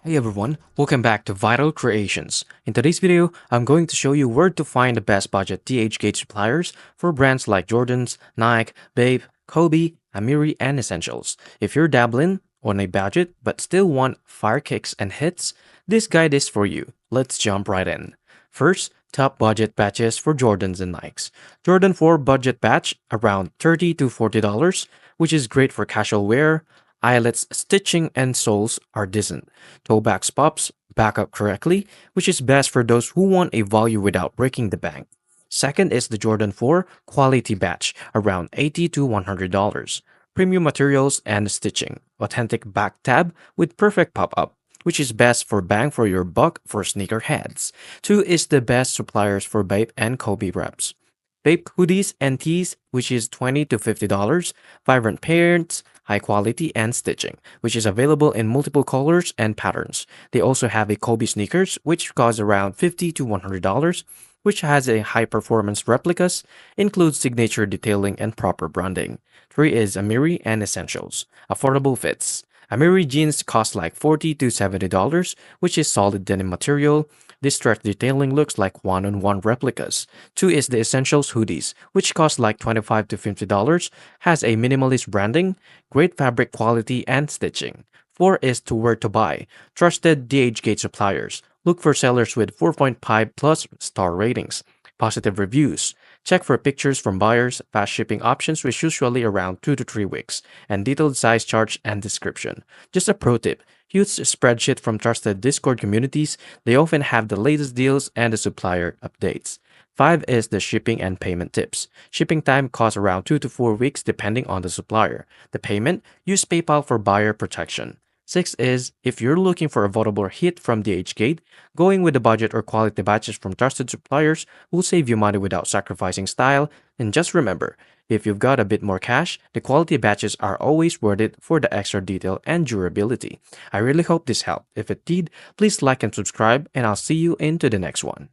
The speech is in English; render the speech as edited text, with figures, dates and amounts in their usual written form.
Hey everyone, welcome back to Vital Creations. In today's video, I'm going to show you where to find the best budget DHGate suppliers for brands like Jordan's, Nike, Bape, Kobe, Amiri, and Essentials. If you're dabbling on a budget but still want fire kicks and hits, this guide is for you. Let's jump right in. First, top budget patches for Jordans and Nikes. Jordan 4 budget patch around $30 to $40, which is great for casual wear. Eyelets, stitching, and soles are decent. Toebacks pops back up correctly, which is best for those who want a value without breaking the bank. Second is the Jordan 4 quality batch, around $80 to $100. Premium materials and stitching. Authentic back tab with perfect pop-up, which is best for bang for your buck for sneakerheads. Two is the best suppliers for Bape and Kobe reps. Bape hoodies and tees, which is $20 to $50, vibrant prints, high quality, and stitching, which is available in multiple colors and patterns. They also have a Kobe sneakers, which cost around $50 to $100, which has a high performance replicas, includes signature detailing and proper branding. Three is Amiri and Essentials, affordable fits. Amiri jeans cost like $40 to $70, which is solid denim material. This stretch detailing looks like one-on-one replicas. Two is the Essentials hoodies, which cost like $25 to $50, has a minimalist branding, great fabric quality and stitching. Four is to where to buy. Trusted DHGate suppliers. Look for sellers with 4.5 plus star ratings. Positive reviews. Check for pictures from buyers, fast shipping options which usually around 2 to 3 weeks, and detailed size chart and description. Just a pro tip, use spreadsheet from trusted Discord communities. They often have the latest deals and the supplier updates. 5 is the shipping and payment tips. Shipping time costs around 2 to 4 weeks depending on the supplier. The payment, use PayPal for buyer protection. 6 is, if you're looking for a votable hit from DHGate, going with the budget or quality batches from trusted suppliers will save you money without sacrificing style. And just remember, if you've got a bit more cash, the quality batches are always worth it for the extra detail and durability. I really hope this helped. If it did, please like and subscribe, and I'll see you into the next one.